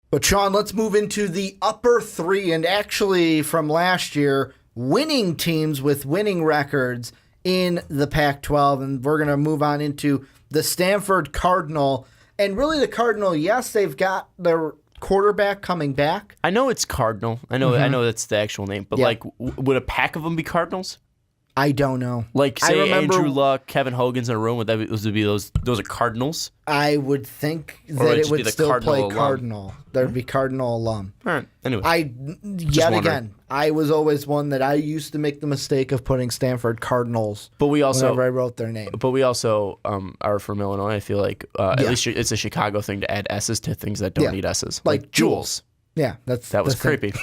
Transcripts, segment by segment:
But Sean, let's move into the upper three, and actually from last year, winning teams with winning records in the Pac-12, and we're going to move on into the Stanford Cardinal. And really the Cardinal, yes, they've got their quarterback coming back. I know it's Cardinal. I know that's the actual name, but would a pack of them be Cardinals? I don't know. Like, say, Andrew Luck, Kevin Hogan's in a room. Would be those are Cardinals? I would think that it would still play Cardinal. There'd be Cardinal alum. All right. Anyway. I was always one that I used to make the mistake of putting Stanford Cardinals whenever I wrote their name. But we also are from Illinois. I feel like at least it's a Chicago thing to add S's to things that don't need S's. Like Jules. Yeah, that was creepy.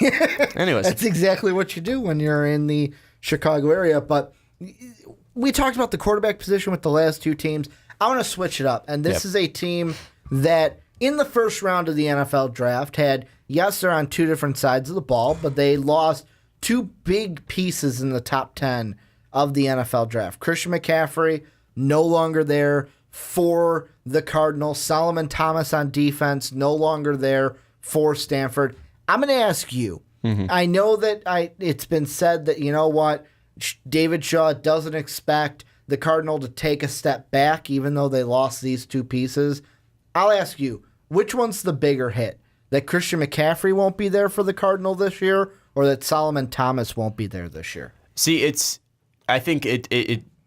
Anyways. That's exactly what you do when you're in the Chicago area. But we talked about the quarterback position with the last two teams. I want to switch it up. And this is a team that in the first round of the NFL draft had, yes, they're on two different sides of the ball, but they lost two big pieces in the top 10 of the NFL draft. Christian McCaffrey, no longer there for the Cardinals. Solomon Thomas on defense, no longer there for Stanford. I'm going to ask you. I know that it's been said that, you know what, David Shaw doesn't expect the Cardinal to take a step back even though they lost these two pieces. I'll ask you, which one's the bigger hit? That Christian McCaffrey won't be there for the Cardinal this year, or that Solomon Thomas won't be there this year? See, I think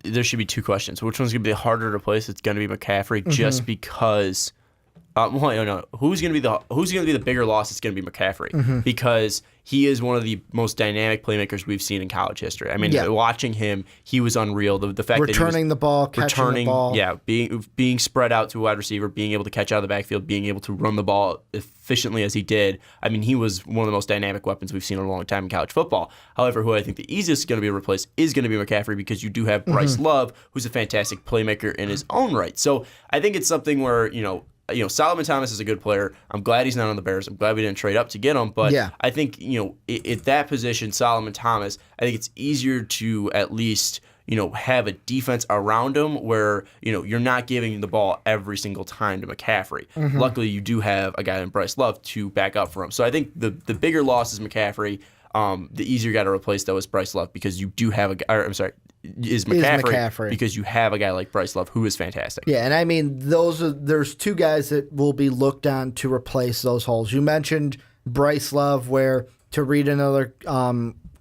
there should be two questions. Which one's going to be harder to replace? It's going to be McCaffrey just because... Who's going to be the bigger loss? It's going to be McCaffrey because he is one of the most dynamic playmakers we've seen in college history. I mean, watching him, he was unreal. The fact that he was the ball, catching the ball, being spread out to a wide receiver, being able to catch out of the backfield, being able to run the ball efficiently as he did. I mean, he was one of the most dynamic weapons we've seen in a long time in college football. However, who I think the easiest going to be replaced is going to be McCaffrey because you do have Bryce Love, who's a fantastic playmaker in his own right. So I think it's something where Solomon Thomas is a good player. I'm glad he's not on the Bears. I'm glad we didn't trade up to get him. But I think, at that position, Solomon Thomas, I think it's easier to at least, have a defense around him where, you're not giving the ball every single time to McCaffrey. Luckily, you do have a guy in Bryce Love to back up for him. So I think the bigger loss is McCaffrey. The easier guy to replace, though, is Bryce Love because you do have is McCaffrey because you have a guy like Bryce Love who is fantastic. Yeah, and I mean, there's two guys that will be looked on to replace those holes. You mentioned Bryce Love, where, to read another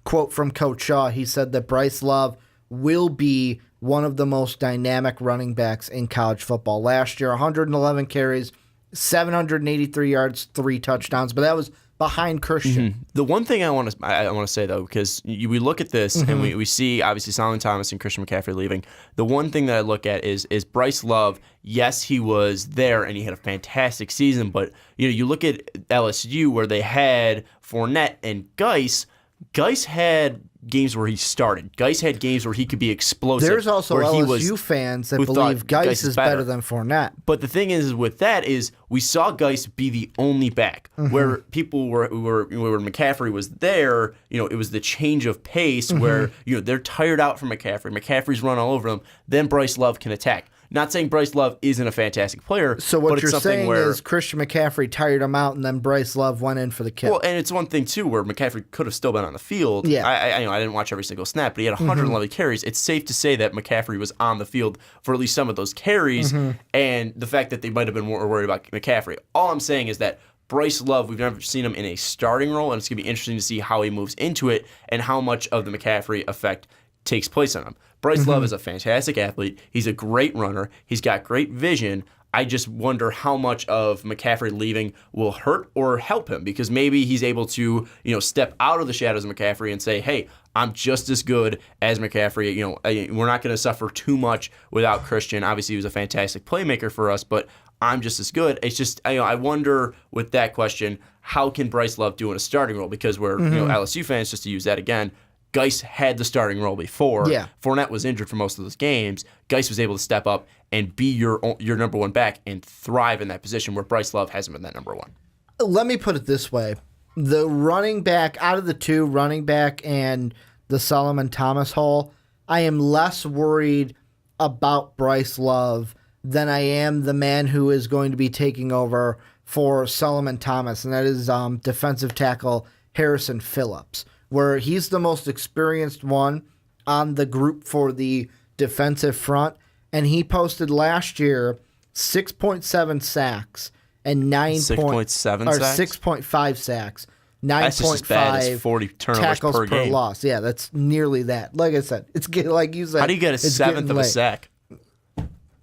quote from Coach Shaw, he said that Bryce Love will be one of the most dynamic running backs in college football. Last year, 111 carries, 783 yards, 3 touchdowns, but that was behind Christian. The one thing I want to say, though, because we look at this and we see, obviously, Solomon Thomas and Christian McCaffrey leaving. The one thing that I look at is Bryce Love. Yes, he was there and he had a fantastic season, but you look at LSU where they had Fournette and Geis. Geis had games where he started. Geis had games where he could be explosive. There's also LSU fans that believe Geis is better than Fournette. But the thing is with that is we saw Geis be the only back. Where people where McCaffrey was there, it was the change of pace where they're tired out from McCaffrey. McCaffrey's run all over them. Then Bryce Love can attack. Not saying Bryce Love isn't a fantastic player. So what you're saying is Christian McCaffrey tired him out, and then Bryce Love went in for the kill. Well, and it's one thing too where McCaffrey could have still been on the field. Yeah, I didn't watch every single snap, but he had 111 carries. It's safe to say that McCaffrey was on the field for at least some of those carries, and the fact that they might have been more worried about McCaffrey. All I'm saying is that Bryce Love, we've never seen him in a starting role, and it's going to be interesting to see how he moves into it and how much of the McCaffrey effect takes place on him. Bryce Love is a fantastic athlete. He's a great runner. He's got great vision. I just wonder how much of McCaffrey leaving will hurt or help him because maybe he's able to, step out of the shadows of McCaffrey and say, hey, I'm just as good as McCaffrey. We're not going to suffer too much without Christian. Obviously, he was a fantastic playmaker for us, but I'm just as good. It's just, I wonder with that question, how can Bryce Love do in a starting role? Because we're, LSU fans, just to use that again, Geis had the starting role before. Yeah. Fournette was injured for most of those games. Geis was able to step up and be your number one back and thrive in that position where Bryce Love hasn't been that number one. Let me put it this way. The running back, out of the two, running back and the Solomon Thomas hole, I am less worried about Bryce Love than I am the man who is going to be taking over for Solomon Thomas, and that is defensive tackle Harrison Phillips, where he's the most experienced one on the group for the defensive front, and he posted last year 6.7 sacks and 6.7 sacks? 6.5 sacks. That's just as bad as 9.5 40 turnovers tackles per game. loss. Yeah, that's nearly that. Like I said, it's getting, like you said. How do you get a it's seventh getting of a late. sack?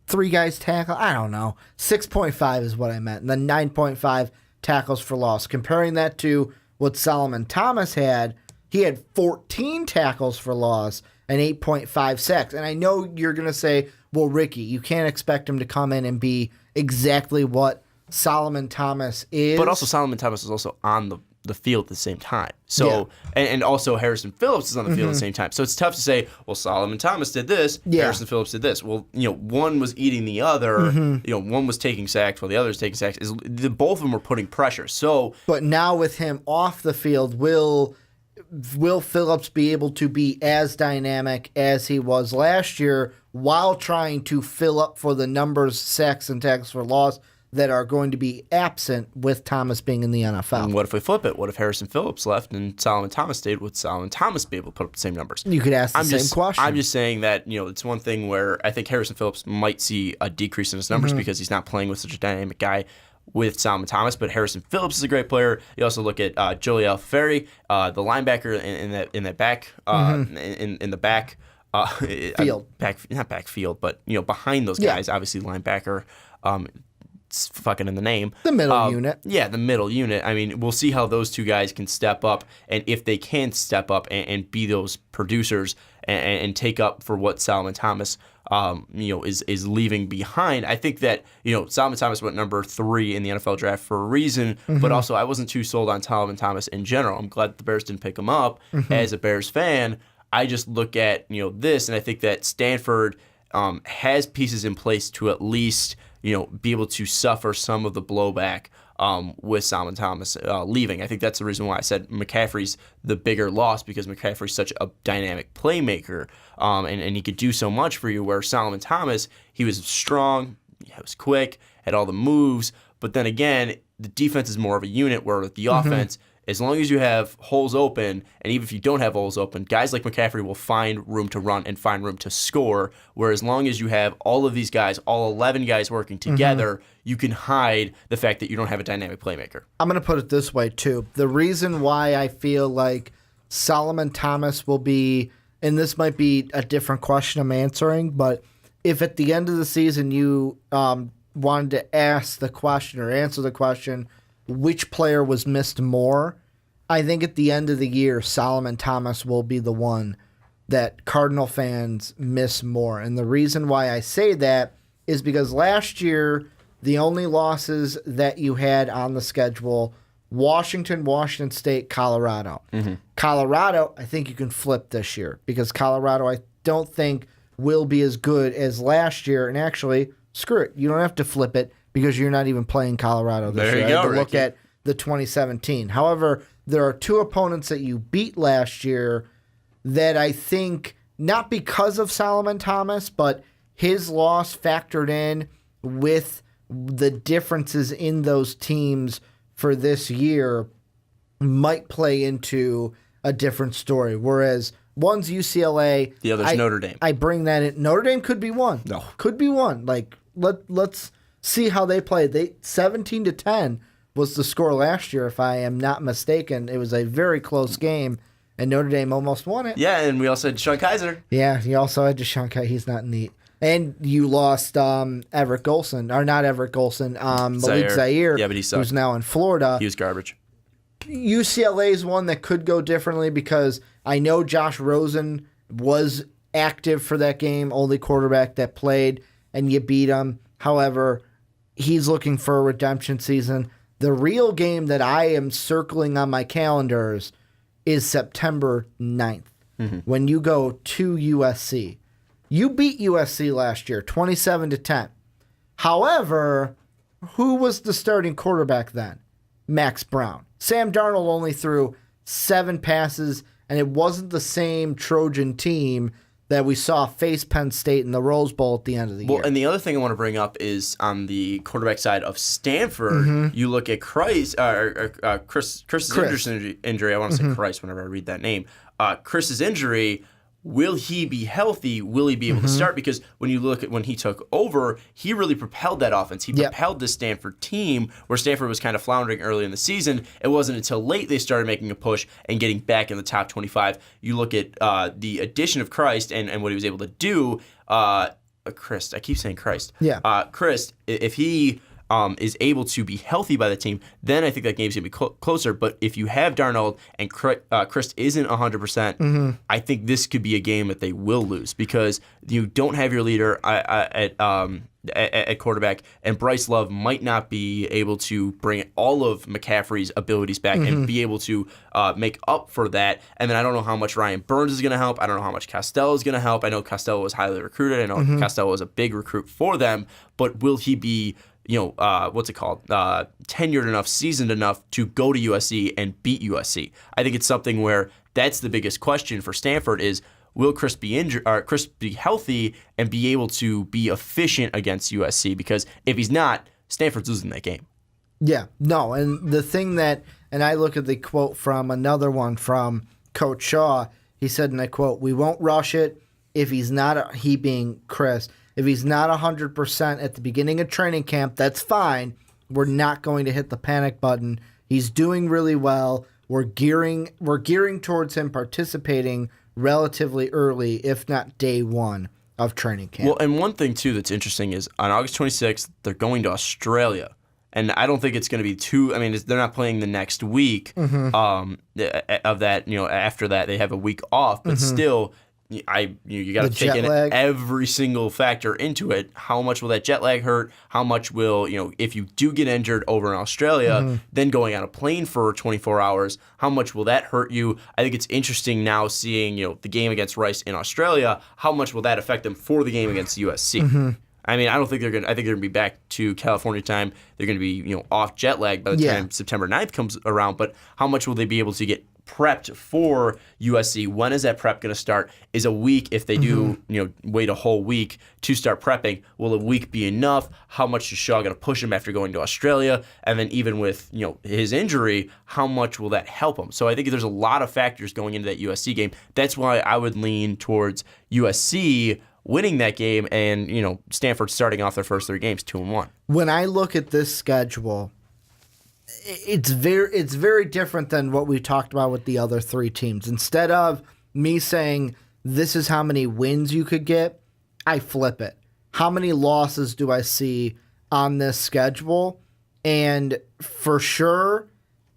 3 guys tackle? I don't know. 6.5 is what I meant. And then 9.5 tackles for loss. Comparing that to what Solomon Thomas had, he had 14 tackles for loss and 8.5 sacks. And I know you're going to say, well, Ricky, you can't expect him to come in and be exactly what Solomon Thomas is. But also Solomon Thomas is also on the field at the same time. So and also Harrison Phillips is on the field at the same time. So it's tough to say, well, Solomon Thomas did this, Harrison Phillips did this. Well, one was eating the other. One was taking sacks while the other was taking sacks. Both of them were putting pressure. So, but now with him off the field, will Phillips be able to be as dynamic as he was last year while trying to fill up for the numbers, sacks, and tackles for loss that are going to be absent with Thomas being in the NFL? And what if we flip it? What if Harrison Phillips left and Solomon Thomas stayed? Would Solomon Thomas be able to put up the same numbers? You could ask the same question. I'm just saying that it's one thing where I think Harrison Phillips might see a decrease in his numbers because he's not playing with such a dynamic guy with Solomon Thomas, but Harrison Phillips is a great player. You also look at Joliel Ferry, the linebacker in that back in the back field, not backfield, but behind those guys. Obviously, linebacker. It's fucking in the name. The middle unit. Yeah, the middle unit. I mean, we'll see how those two guys can step up, and if they can step up and be those producers and take up for what Solomon Thomas is leaving behind. I think that Solomon Thomas went number 3 in the NFL draft for a reason, but also I wasn't too sold on Solomon Thomas in general. I'm glad the Bears didn't pick him up. As a Bears fan, I just look at this, and I think that Stanford has pieces in place to at least be able to suffer some of the blowback with Solomon Thomas leaving. I think that's the reason why I said McCaffrey's the bigger loss, because McCaffrey's such a dynamic playmaker, and he could do so much for you, where Solomon Thomas, he was strong, he was quick, had all the moves, but then again, the defense is more of a unit, where the offense, as long as you have holes open, and even if you don't have holes open, guys like McCaffrey will find room to run and find room to score, where as long as you have all of these guys, all 11 guys working together, you can hide the fact that you don't have a dynamic playmaker. I'm going to put it this way, too. The reason why I feel like Solomon Thomas will be, and this might be a different question I'm answering, but if at the end of the season you wanted to ask the question or answer the question, which player was missed more, I think at the end of the year, Solomon Thomas will be the one that Cardinal fans miss more. And the reason why I say that is because last year, the only losses that you had on the schedule, Washington State, Colorado. Colorado, I think you can flip this year, because Colorado, I don't think, will be as good as last year. And actually, screw it. You don't have to flip it, because you're not even playing Colorado this year. There you go, Ricky. Look at the 2017. However, there are 2 opponents that you beat last year that I think, not because of Solomon Thomas, but his loss factored in with the differences in those teams for this year, might play into a different story. Whereas one's UCLA. The other's Notre Dame. I bring that in. Notre Dame could be one. No. Could be one. Like, let's see how they played. 17-10 was the score last year, if I am not mistaken. It was a very close game, and Notre Dame almost won it. Yeah, and we also had Deshaun Kaiser. Yeah, you also had Deshaun Kaiser. He's not neat. And you lost Everett Golson, or not Everett Golson, Malik Zaire, yeah, but he sucked. who's now in Florida. He was garbage. UCLA is one that could go differently, because I know Josh Rosen was active for that game, only quarterback that played, and you beat him. However, he's looking for a redemption season. The real game that I am circling on my calendars is September 9th, when you go to USC. You beat USC last year, 27-10. However, who was the starting quarterback then? Max Brown. Sam Darnold only threw 7 passes, and it wasn't the same Trojan team that we saw face Penn State in the Rose Bowl at the end of the year. And the other thing I want to bring up is on the quarterback side of Stanford, you look at Chris's injury. I want to say Christ whenever I read that name. Chris's injury. Will he be healthy? Will he be able to start? Because when you look at when he took over, he really propelled that offense. He propelled the Stanford team, where Stanford was kind of floundering early in the season. It wasn't until late they started making a push and getting back in the top 25. You look at the addition of Christ and what he was able to do. Christ, I keep saying Christ. Yeah. Christ, if he is able to be healthy by the team, then I think that game's going to be closer. But if you have Darnold and Chris isn't 100%, I think this could be a game that they will lose because you don't have your leader at quarterback, and Bryce Love might not be able to bring all of McCaffrey's abilities back and be able to make up for that. And then I don't know how much Ryan Burns is going to help. I don't know how much Costello is going to help. I know Costello was highly recruited. I know Costello was a big recruit for them. But will he be tenured enough, seasoned enough to go to USC and beat USC? I think it's something where that's the biggest question for Stanford is, will Chris be Chris be healthy and be able to be efficient against USC? Because if he's not, Stanford's losing that game. Yeah, no, and the thing that, and I look at the quote from another one from Coach Shaw, he said, and I quote, "We won't rush it if he's not, he being Chris, if he's not 100% at the beginning of training camp, that's fine. We're not going to hit the panic button. He's doing really well. We're gearing towards him participating relatively early, if not day one of training camp." Well, and one thing, too, that's interesting is on August 26th, they're going to Australia. And I don't think it's going to be they're not playing the next week of that. After that, they have a week off. But still, you got to take in every single factor into it. How much will that jet lag hurt? How much will, if you do get injured over in Australia, then going on a plane for 24 hours, how much will that hurt you? I think it's interesting now seeing, the game against Rice in Australia. How much will that affect them for the game against USC? I mean, I think they're going to be back to California time. They're going to be, off jet lag by the time September 9th comes around. But how much will they be able to get prepped for USC? When is that prep going to start? Is a week, if they do, wait a whole week to start prepping, will a week be enough? How much is Shaw going to push him after going to Australia? And then even with, his injury, how much will that help him? So I think there's a lot of factors going into that USC game. That's why I would lean towards USC winning that game and, Stanford starting off their first 3 games 2-1. When I look at this schedule, it's very different than what we talked about with the other 3 teams. Instead of me saying this is how many wins you could get, I flip it. How many losses do I see on this schedule? And for sure,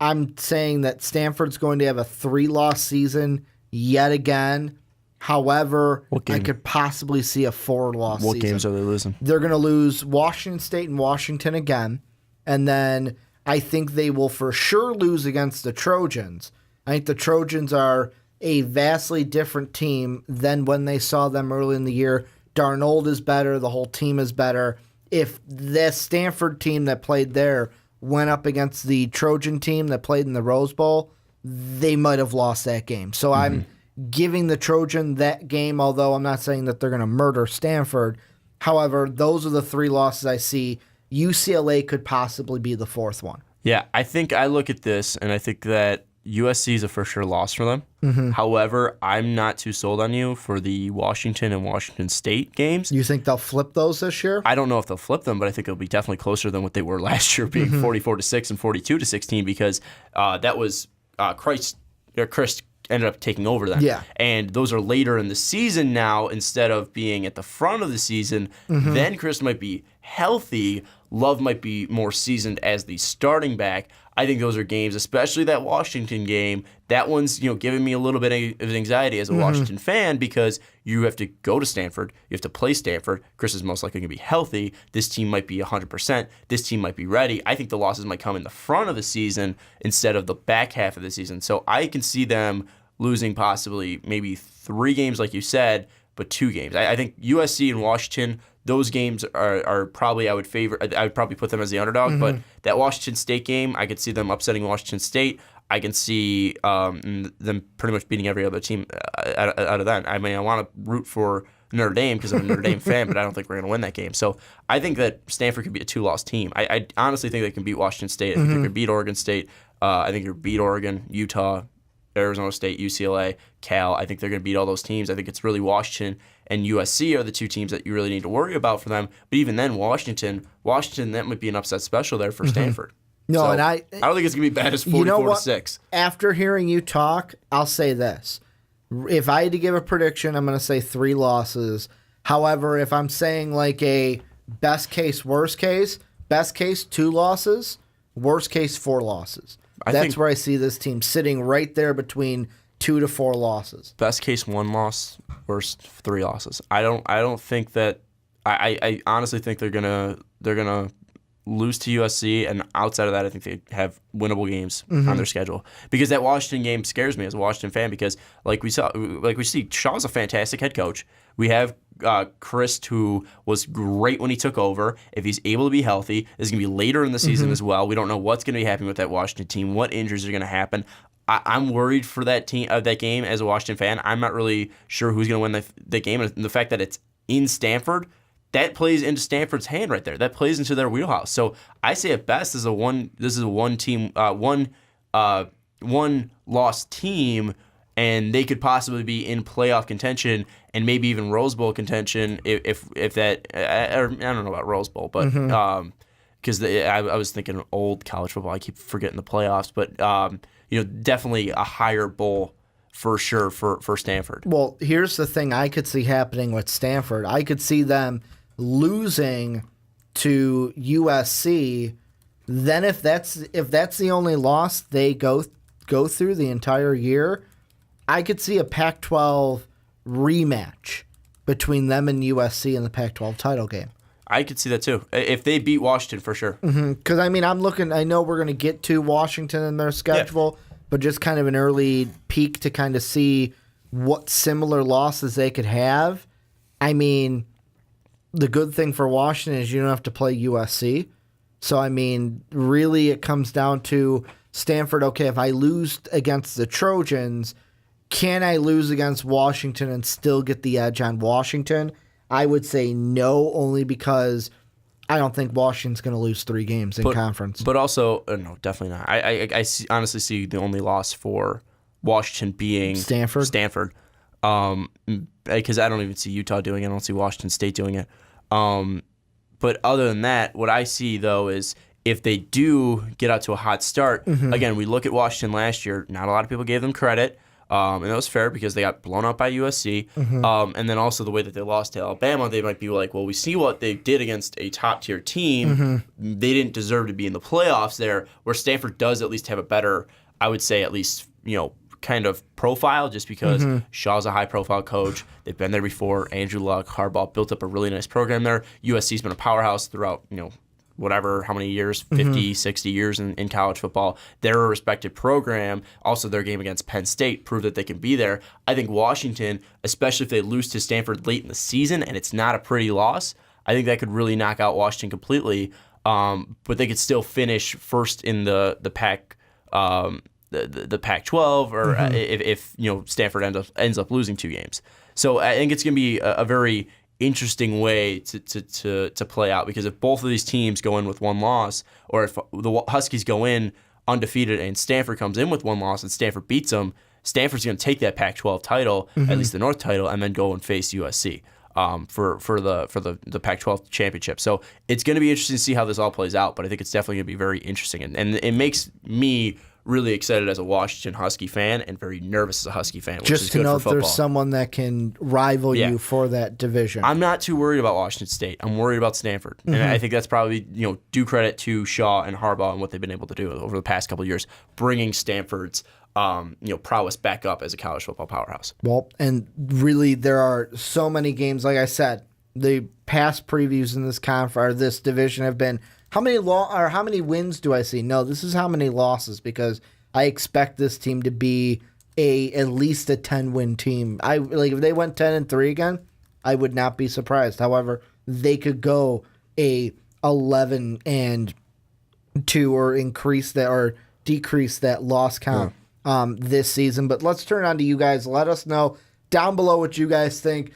I'm saying that Stanford's going to have a 3-loss season yet again. However, I could possibly see a 4-loss season. What games are they losing? They're going to lose Washington State and Washington again. And then I think they will for sure lose against the Trojans. I think the Trojans are a vastly different team than when they saw them early in the year. Darnold is better. The whole team is better. If the Stanford team that played there went up against the Trojan team that played in the Rose Bowl, they might have lost that game. So I'm giving the Trojan that game, although I'm not saying that they're going to murder Stanford. However, those are the 3 losses I see. UCLA could possibly be the 4th one. Yeah, I think I look at this, and I think that USC is a for sure loss for them. However, I'm not too sold on you for the Washington and Washington State games. You think they'll flip those this year? I don't know if they'll flip them, but I think it'll be definitely closer than what they were last year, being 44-6 and 42-16, because that was Chris ended up taking over them. Yeah. And those are later in the season now instead of being at the front of the season. Then Chris might be healthy. Love might be more seasoned as the starting back. I think those are games, especially that Washington game. That one's, giving me a little bit of anxiety as a Washington fan because you have to go to Stanford. You have to play Stanford. Chris is most likely going to be healthy. This team might be 100%. This team might be ready. I think the losses might come in the front of the season instead of the back half of the season. So I can see them losing possibly maybe 3 games, like you said, but 2 games. I think USC and Washington, those games are probably I would probably put them as the underdog. But that Washington State game, I could see them upsetting Washington State. I can see them pretty much beating every other team out of that. I mean, I want to root for Notre Dame because I'm a Notre Dame fan, but I don't think we're going to win that game. So I think that Stanford could be a 2-loss team. I honestly think they can beat Washington State. I think they could beat Oregon State. I think they could beat Oregon, Utah, Arizona State, UCLA, Cal. I think they're going to beat all those teams. I think it's really Washington and USC are the two teams that you really need to worry about for them. But even then, Washington, that might be an upset special there for Stanford. No, so, and I don't think it's going to be bad as 44-6. After hearing you talk, I'll say this. If I had to give a prediction, I'm going to say 3 losses. However, if I'm saying like a best case, worst case, best case 2 losses, worst case 4 losses. That's where I see this team sitting right there between 2 to 4 losses. Best case 1 loss, worst 3 losses. I don't think that. I honestly think they're gonna lose to USC, and outside of that, I think they have winnable games on their schedule. Because that Washington game scares me as a Washington fan. Because like we see, Shaw's a fantastic head coach. We have Chris, who was great when he took over. If he's able to be healthy, this is going to be later in the season as well. We don't know what's going to be happening with that Washington team, what injuries are going to happen. I'm worried for that game as a Washington fan. I'm not really sure who's going to win the game, and the fact that it's in Stanford, that plays into Stanford's hand right there. That plays into their wheelhouse. So I say at best this is a one loss team, and they could possibly be in playoff contention and maybe even Rose Bowl contention if that. I don't know about Rose Bowl, but because I was thinking old college football. I keep forgetting the playoffs, but definitely a higher bowl for sure for Stanford. Well, here's the thing I could see happening with Stanford. I could see them losing to USC. Then if that's the only loss they go through the entire year, I could see a Pac-12 rematch between them and USC in the Pac-12 title game. I could see that too. If they beat Washington, for sure. Because, I know we're going to get to Washington in their schedule, but just kind of an early peek to kind of see what similar losses they could have. I mean, the good thing for Washington is you don't have to play USC. So, really it comes down to Stanford, okay, if I lose against the Trojans, can I lose against Washington and still get the edge on Washington? I would say no, only because I don't think Washington's going to lose 3 games in conference. But also, no, definitely not. I honestly see the only loss for Washington being Stanford. Because I don't even see Utah doing it. I don't see Washington State doing it. But other than that, what I see, though, is if they do get out to a hot start, again, we look at Washington last year. Not a lot of people gave them credit. And that was fair because they got blown out by USC. And then also the way that they lost to Alabama, they might be like, well, we see what they did against a top-tier team. They didn't deserve to be in the playoffs there, where Stanford does at least have a better, I would say at least, kind of profile, just because Shaw's a high-profile coach. They've been there before. Andrew Luck, Harbaugh built up a really nice program there. USC's been a powerhouse throughout, whatever, how many years, 50, 60 years in college football. They're a respected program. Also, their game against Penn State proved that they can be there. I think Washington, especially if they lose to Stanford late in the season and it's not a pretty loss, I think that could really knock out Washington completely. But they could still finish first in the Pac, the Pac-12, or if Stanford ends up losing 2 games. So I think it's going to be a very interesting way to play out, because if both of these teams go in with 1 loss, or if the Huskies go in undefeated and Stanford comes in with 1 loss and Stanford beats them, Stanford's going to take that Pac-12 title, at least the North title, and then go and face USC for the Pac-12 championship. So it's going to be interesting to see how this all plays out, but I think it's definitely going to be very interesting, and it makes me really excited as a Washington Husky fan and very nervous as a Husky fan, which is good for football. Just to know there's someone that can rival you for that division. I'm not too worried about Washington State. I'm worried about Stanford. And I think that's probably, due credit to Shaw and Harbaugh and what they've been able to do over the past couple of years, bringing Stanford's prowess back up as a college football powerhouse. Well, and really there are so many games. Like I said, the past previews in this conference or this division have been how many wins do I see? No, this is how many losses, because I expect this team to be at least a 10-win team. If they went 10-3 again, I would not be surprised. However, they could go a 11-2 or increase that, or decrease that loss count this season. But let's turn on to you guys. Let us know down below what you guys think.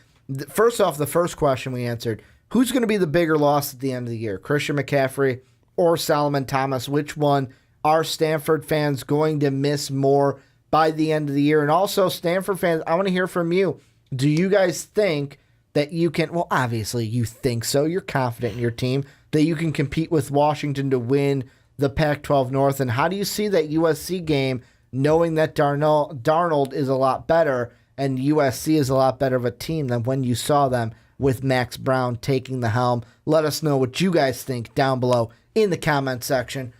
First off, the first question we answered, who's going to be the bigger loss at the end of the year, Christian McCaffrey or Solomon Thomas? Which one are Stanford fans going to miss more by the end of the year? And also, Stanford fans, I want to hear from you. Do you guys think that you can, well, obviously you think so, you're confident in your team, that you can compete with Washington to win the Pac-12 North? And how do you see that USC game, knowing that Darnold is a lot better and USC is a lot better of a team than when you saw them with Max Brown taking the helm? Let us know what you guys think down below in the comment section.